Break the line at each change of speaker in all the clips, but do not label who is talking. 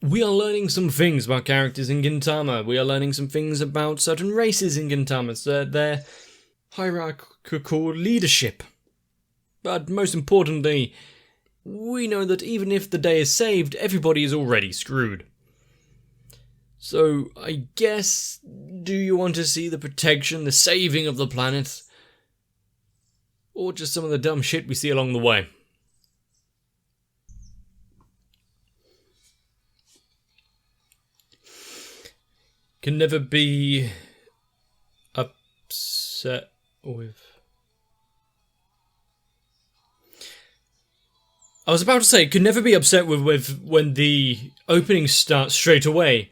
we are learning some things about characters in Gintama. We are learning some things about certain races in Gintama, so their hierarchical leadership. But most importantly, we know that even if the day is saved, everybody is already screwed. So, I guess, do you want to see the protection, the saving of the planet? Or just some of the dumb shit we see along the way? Can never be upset with... I was about to say, could never be upset with when the opening starts straight away.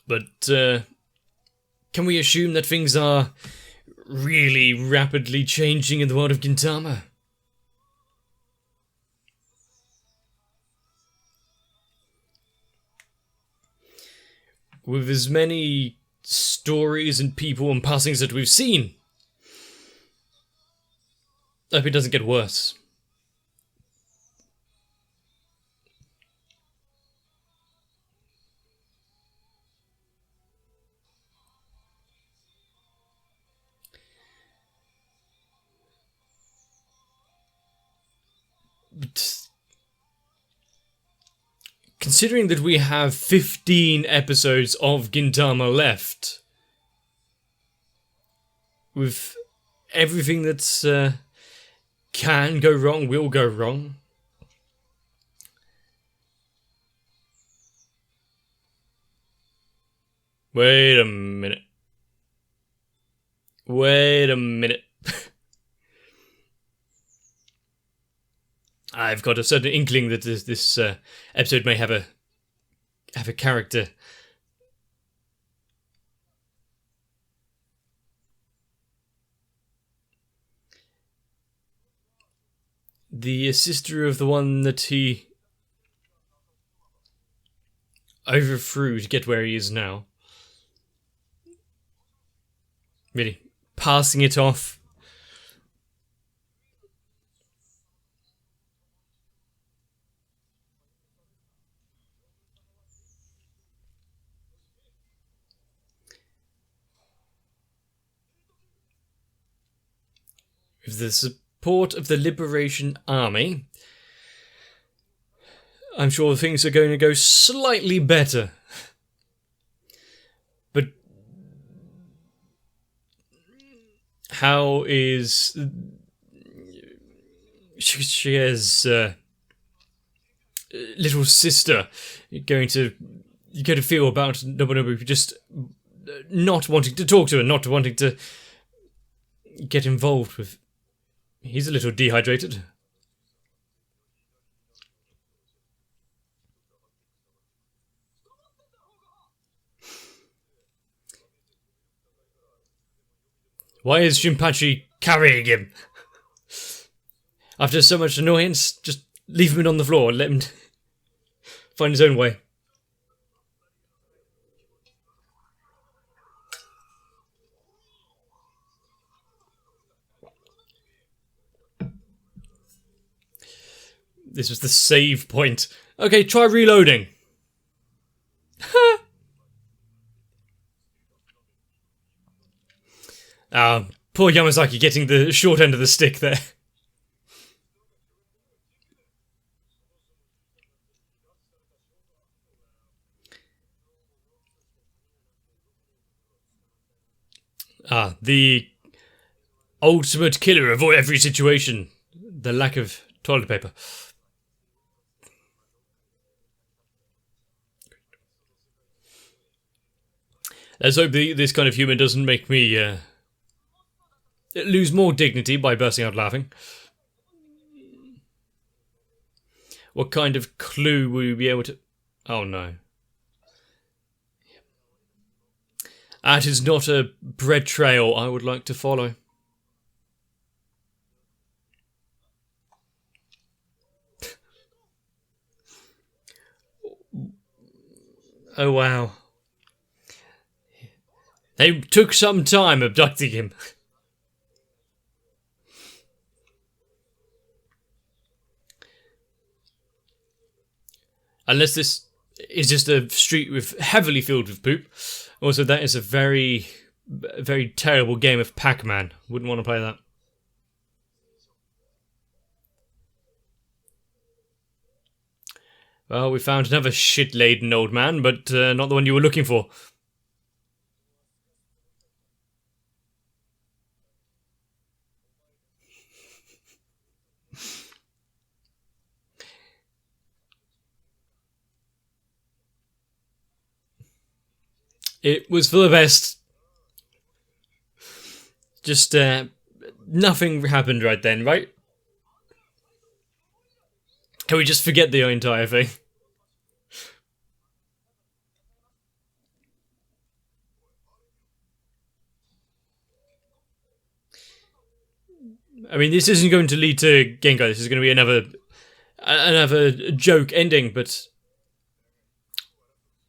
But, can we assume that things are really rapidly changing in the world of Gintama? With as many stories and people and passings that we've seen, I hope it doesn't get worse. But considering that we have 15 episodes of Gintama left, with everything that's can go wrong, will go wrong. Wait a minute. Wait a minute. I've got a certain inkling that this episode may have a character. The sister of the one that he overthrew to get where he is now. Really, passing it off. With the support of the Liberation Army, I'm sure things are going to go slightly better. But how is Shige's little sister going to feel about Nobunobu just not wanting to talk to her, not wanting to get involved with? He's a little dehydrated. Why is Shinpachi carrying him? After so much annoyance, just leave him on the floor and let him find his own way. This was the save point. Okay, try reloading. Poor Yamazaki getting the short end of the stick there. The ultimate killer of every situation. The lack of toilet paper. Let's hope this kind of humour doesn't make me lose more dignity by bursting out laughing. What kind of clue will you be able to... Oh no. That is not a bread trail I would like to follow. Oh wow. They took some time abducting him. Unless this is just a street heavily filled with poop. Also, that is a very, very terrible game of Pac-Man. Wouldn't want to play that. Well, we found another shit-laden old man, but not the one you were looking for. It was for the best. Just, nothing happened right then, right? Can we just forget the entire thing? I mean, this isn't going to lead to Gengar. This is going to be another joke ending, but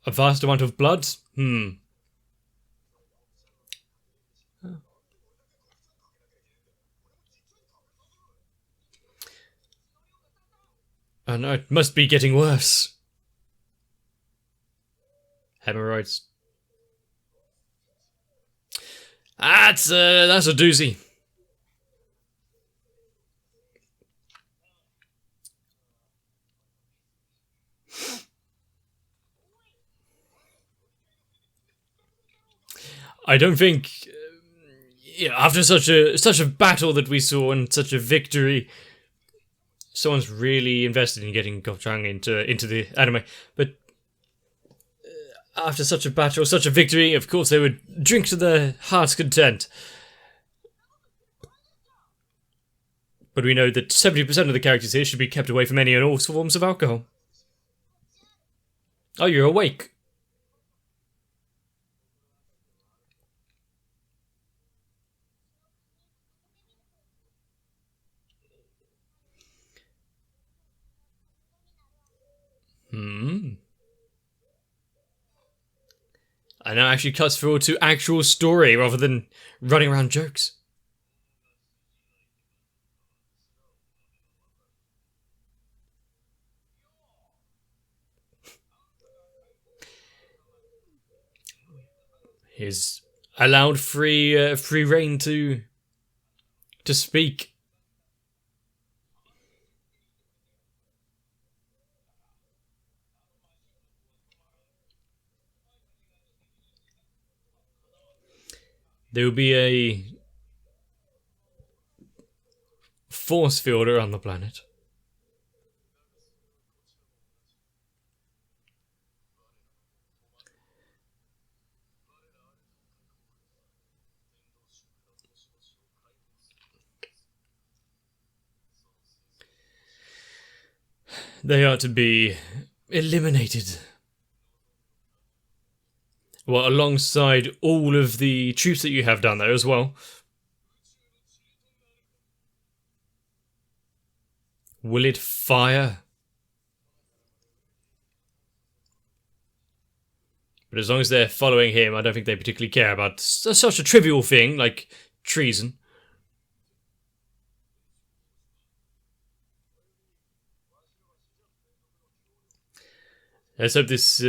a vast amount of blood? Oh no, it must be getting worse. Hemorrhoids. That's a doozy. I don't think, after such a battle that we saw and such a victory, someone's really invested in getting Gochujang into the anime. But after such a battle, such a victory, of course they would drink to their heart's content. But we know that 70% of the characters here should be kept away from any and all forms of alcohol. Oh, you're awake. And that actually cuts through to actual story rather than running around jokes. He's allowed free reign to speak. There will be a force field around the planet. They are to be eliminated. Well, alongside all of the troops that you have down there as well. Will it fire? But as long as they're following him, I don't think they particularly care about such a trivial thing like treason. Let's hope this...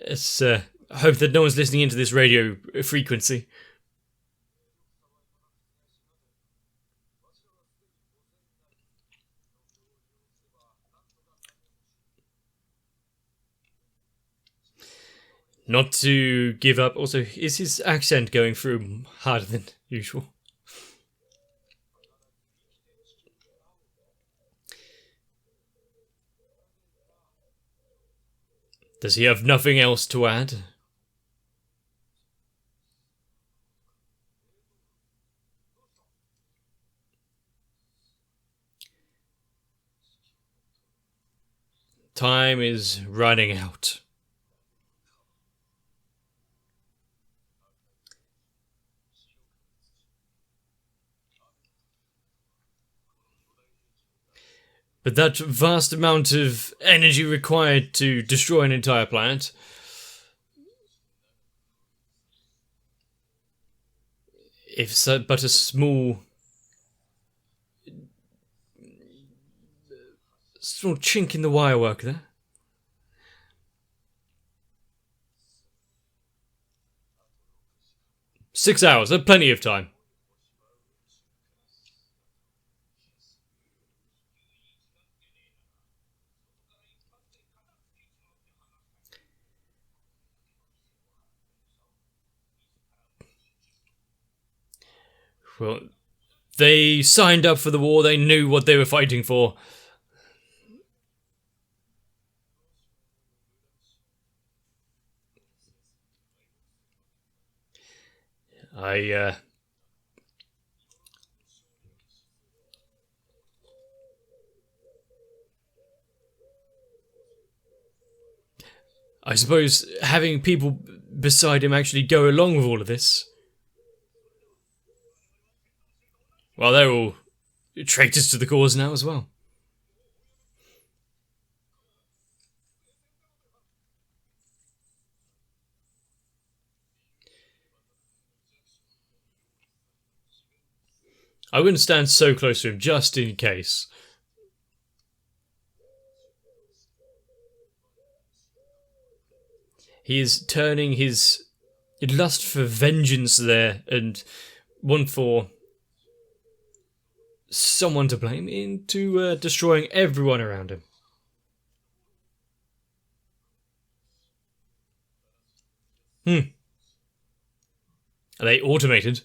Let's hope that no one's listening into this radio frequency. Not to give up. Also, is his accent going through harder than usual? Does he have nothing else to add? Time is running out. But that vast amount of energy required to destroy an entire planet, if so, but a small chink in the wirework there. Six hours, that's plenty of time. Well, they signed up for the war, they knew what they were fighting for. I suppose having people beside him actually go along with all of this. Well, they're all traitors to the cause now as well. I wouldn't stand so close to him just in case. He is turning his lust for vengeance there and one for someone to blame into destroying everyone around him. Are they automated?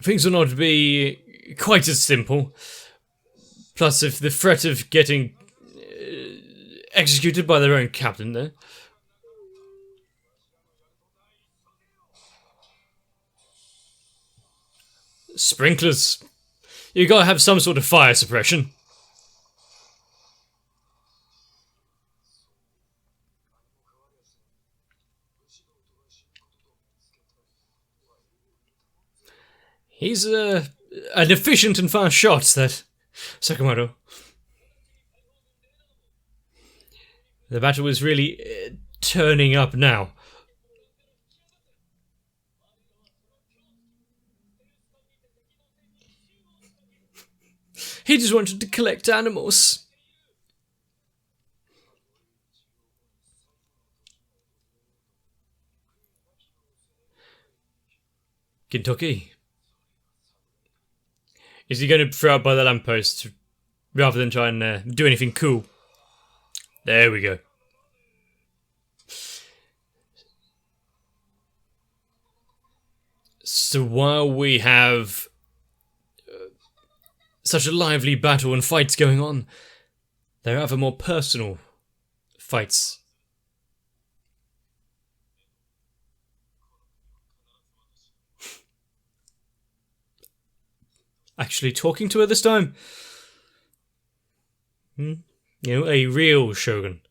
Things will not be quite as simple. Plus, if the threat of getting executed by their own captain there. Sprinklers. You gotta have some sort of fire suppression. He's an efficient and fast shot, that Sakamoto. The battle is really turning up now. He just wanted to collect animals. Kentucky. Is he going to throw out by the lamppost rather than try and do anything cool? There we go. So while we have such a lively battle and fights going on, there are other more personal fights. Actually talking to her this time. You know, a real shogun.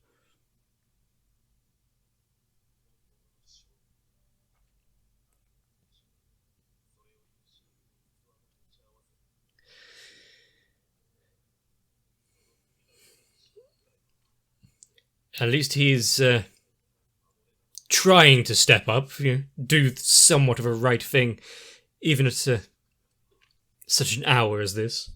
At least he's trying to step up, do somewhat of a right thing, even at such an hour as this.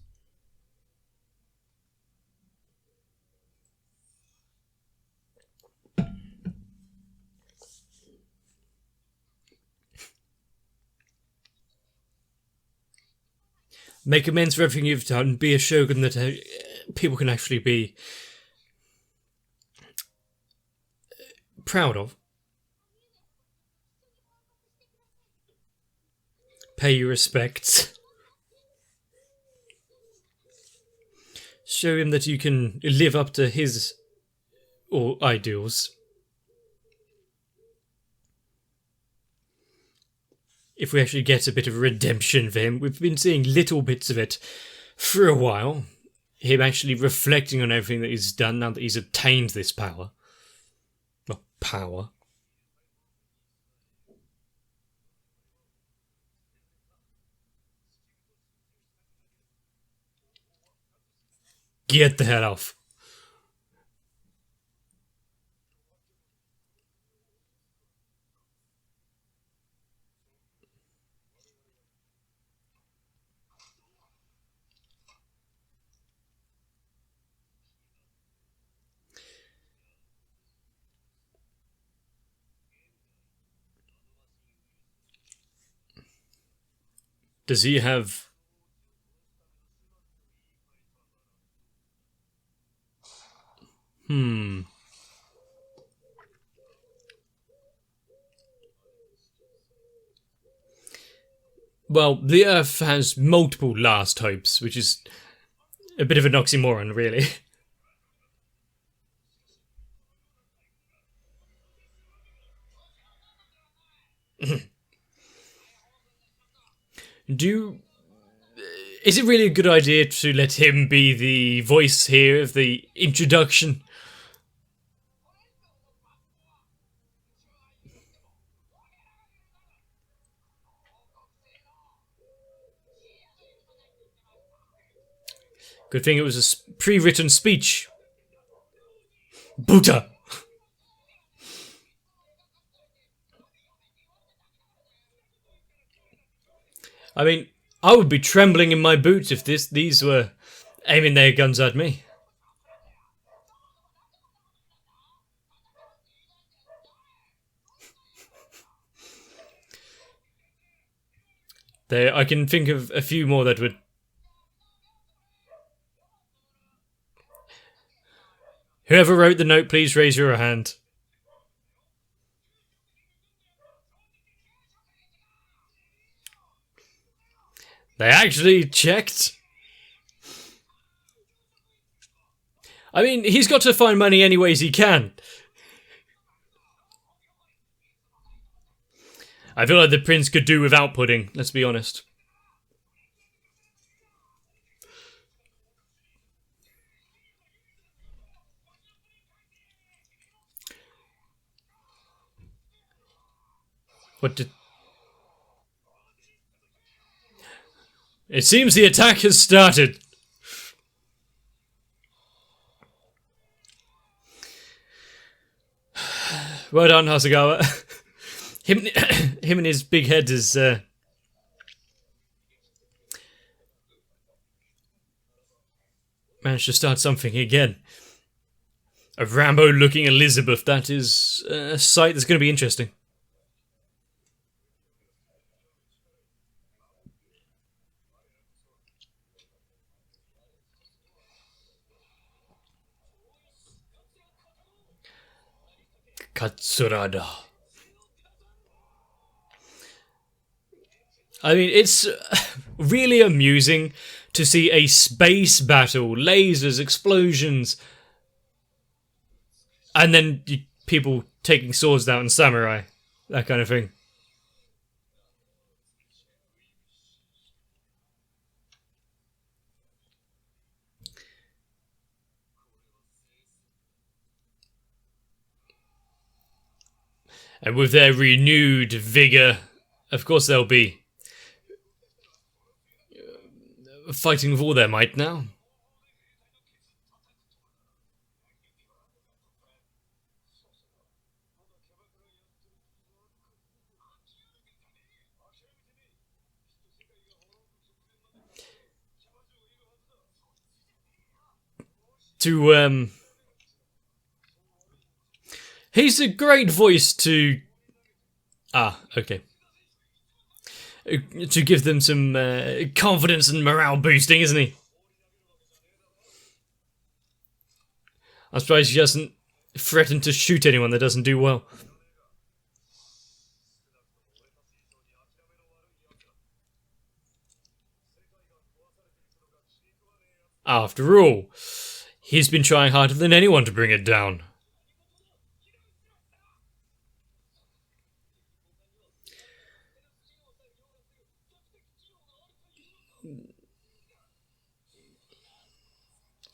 Make amends for everything you've done. Be a shogun that people can actually be proud of. Pay your respects. Show him that you can live up to his ideals. If we actually get a bit of redemption for him, we've been seeing little bits of it for a while. him actually reflecting on everything that he's done now that he's obtained this power. Well, power. Get the hell off. Does he have... Well, the Earth has multiple last hopes, which is a bit of an oxymoron, really. Is it really a good idea to let him be the voice here of the introduction? Good thing it was a pre-written speech. Buddha! I mean, I would be trembling in my boots if these were aiming their guns at me. I can think of a few more that would... Whoever wrote the note, please raise your hand. They actually checked. I mean, he's got to find money any ways he can. I feel like the prince could do without pudding, let's be honest. What did... It seems the attack has started. Well done, Hasegawa. him and his big head is... managed to start something again. A Rambo-looking Elizabeth. That is a sight that's going to be interesting. Katsurada. I mean, it's really amusing to see a space battle, lasers, explosions, and then people taking swords down and samurai, that kind of thing. And with their renewed vigour, of course they'll be fighting with all their might now. He's a great voice to... okay. To give them some confidence and morale boosting, isn't he? I'm surprised he doesn't threaten to shoot anyone that doesn't do well. After all, he's been trying harder than anyone to bring it down.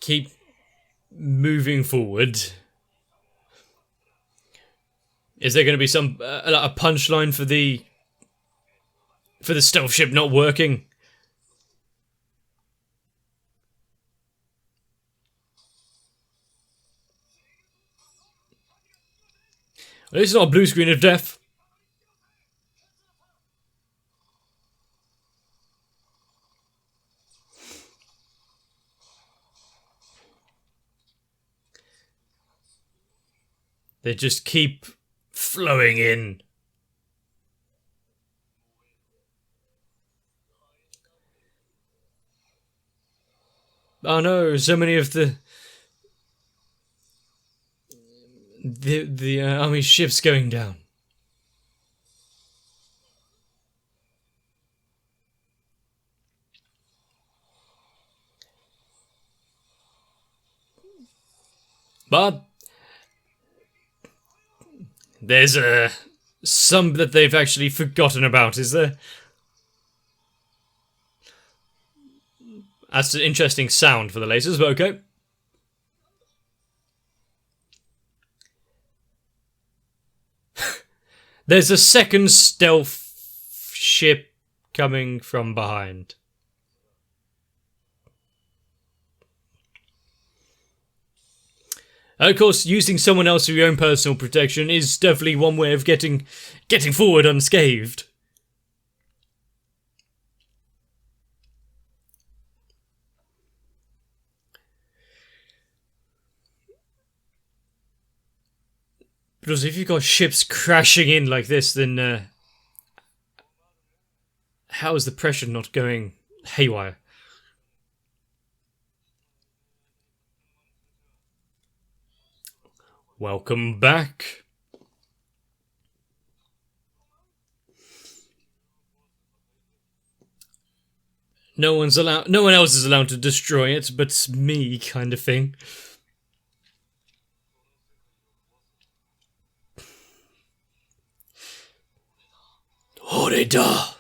keep moving forward. Is there going to be some a punchline for the stealth ship not working? Well, this is not a blue screen of death. They just keep flowing in. Oh no, so many of the army ships going down. But there's some that they've actually forgotten about, is there? That's an interesting sound for the lasers, but okay. There's a second stealth ship coming from behind. Of course, using someone else for your own personal protection is definitely one way of getting forward unscathed. Because if you've got ships crashing in like this, then how is the pressure not going haywire? Welcome back. No one else is allowed to destroy it, but me, kind of thing. Horida.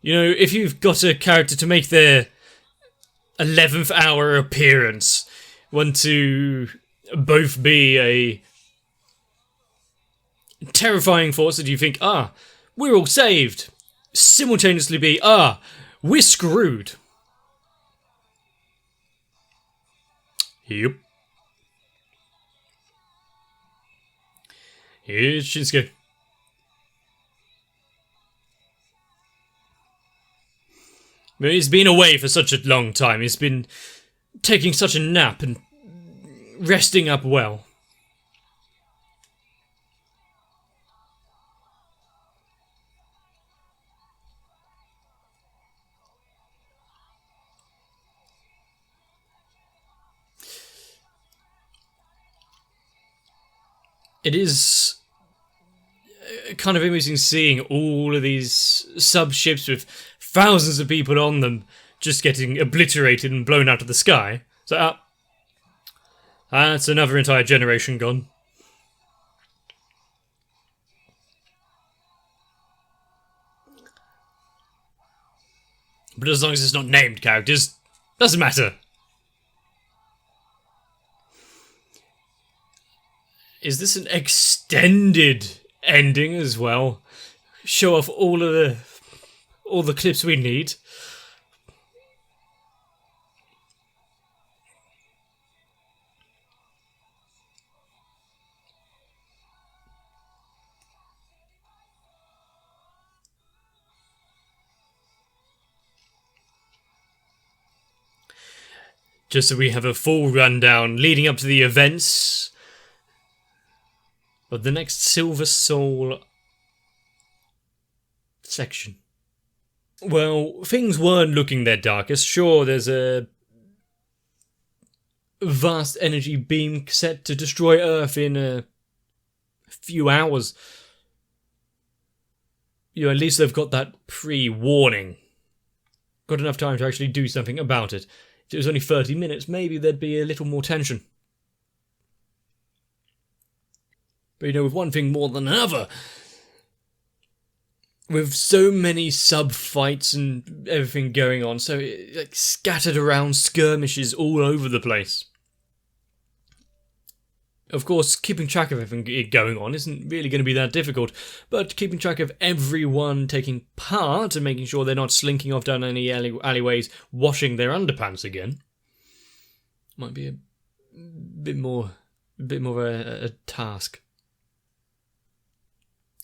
You know, if you've got a character to make their 11th hour appearance, want to both be a terrifying force that you think, we're all saved, simultaneously be, we're screwed. Yep. Here's Shinsuke. He's been away for such a long time. He's been taking such a nap and resting up well. It is kind of amusing seeing all of these sub-ships with thousands of people on them just getting obliterated and blown out of the sky. So, that's another entire generation gone. But as long as it's not named characters, doesn't matter. Is this an extended ending as well? Show off all the clips we need. Just so we have a full rundown leading up to the events of the next Silver Soul section. Well, things weren't looking their darkest. Sure, there's a vast energy beam set to destroy Earth in a few hours. You know, at least they've got that pre-warning. Got enough time to actually do something about it. If it was only 30 minutes, maybe there'd be a little more tension. But you know, with one thing more than another, with so many sub-fights and everything going on, so like scattered around skirmishes all over the place. Of course, keeping track of everything going on isn't really going to be that difficult, but keeping track of everyone taking part and making sure they're not slinking off down any alleyways, washing their underpants again, might be a bit more of a task.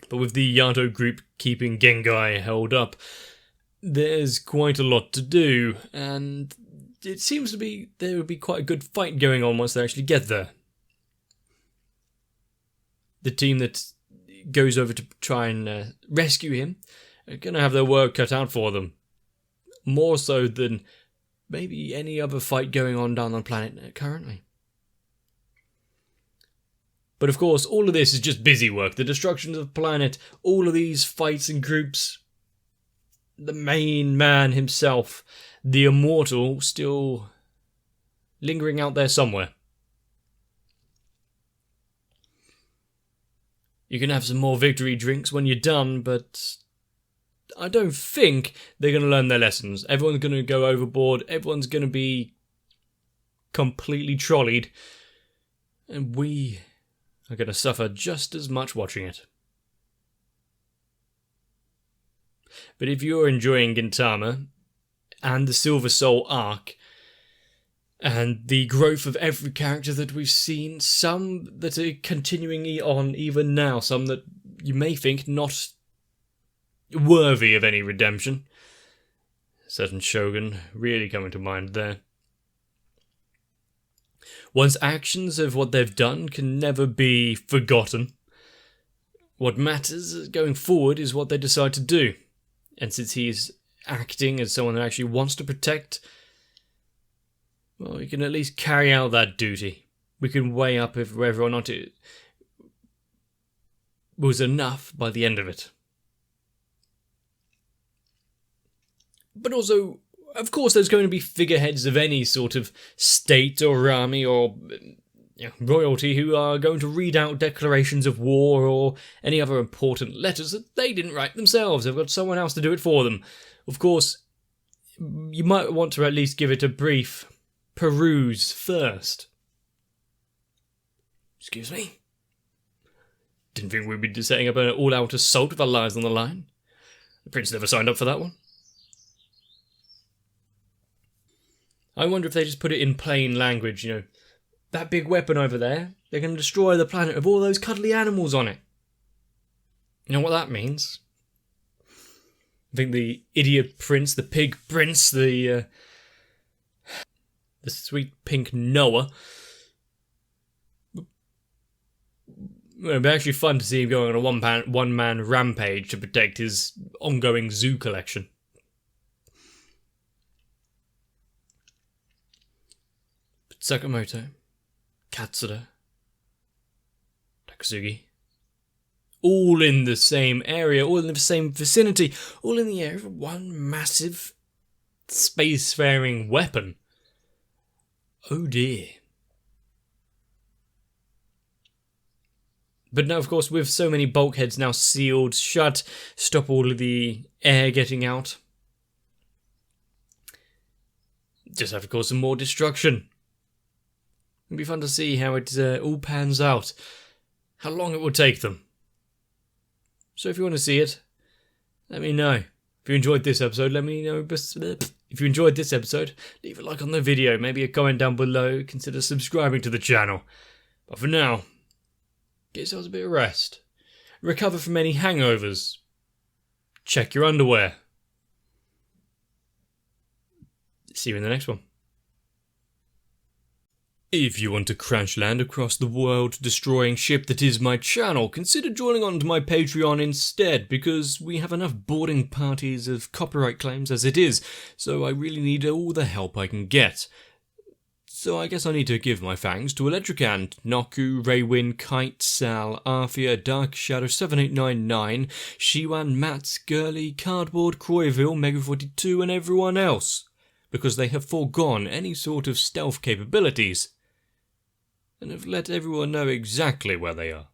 But with the Yato group keeping Gengai held up, there's quite a lot to do, and it seems to be there will be quite a good fight going on once they actually get there. The team that goes over to try and rescue him are going to have their work cut out for them. More so than maybe any other fight going on down the planet currently. But of course, all of this is just busy work. The destruction of the planet, all of these fights and groups, the main man himself, the immortal, still lingering out there somewhere. You can have some more victory drinks when you're done, but I don't think they're going to learn their lessons. Everyone's going to go overboard, everyone's going to be completely trolleyed, and we are going to suffer just as much watching it. But if you're enjoying Gintama and the Silver Soul arc, and the growth of every character that we've seen, some that are continuing on even now, some that you may think not worthy of any redemption. Certain Shogun really coming to mind there. One's actions of what they've done can never be forgotten. What matters going forward is what they decide to do. And since he's acting as someone that actually wants to protect, well, we can at least carry out that duty. We can weigh up if whether or not it was enough by the end of it. But also, of course, there's going to be figureheads of any sort of state or army or royalty who are going to read out declarations of war or any other important letters that they didn't write themselves. They've got someone else to do it for them. Of course, you might want to at least give it a brief peruse first. Excuse me? Didn't think we'd be setting up an all-out assault with our lives on the line. The prince never signed up for that one. I wonder if they just put it in plain language, that big weapon over there, they're going to destroy the planet with all those cuddly animals on it. You know what that means? I think the idiot prince, the pig prince, the sweet pink Noah. It'd be actually fun to see him going on a one-man rampage to protect his ongoing zoo collection. But Sakamoto, Katsura, Takasugi, all in the same area, all in the same vicinity, all in the area of one massive spacefaring weapon. Oh dear. But now, of course, with so many bulkheads now sealed shut, stop all of the air getting out. Just have, of course, some more destruction. It'll be fun to see how it all pans out. How long it will take them. So if you want to see it, let me know. If you enjoyed this episode, let me know. If you enjoyed this episode, leave a like on the video, maybe a comment down below, consider subscribing to the channel. But for now, get yourselves a bit of rest. Recover from any hangovers. Check your underwear. See you in the next one. If you want to crash land across the world-destroying ship that is my channel, consider joining on to my Patreon instead, because we have enough boarding parties of copyright claims as it is, so I really need all the help I can get. So I guess I need to give my thanks to Electricant, Noku, Raywin, Kite, Sal, Arthia, Dark Shadow 7899, Shiwan, Mats, Gurley, Cardboard, Croyville, Mega42 and everyone else, because they have foregone any sort of stealth capabilities, and have let everyone know exactly where they are.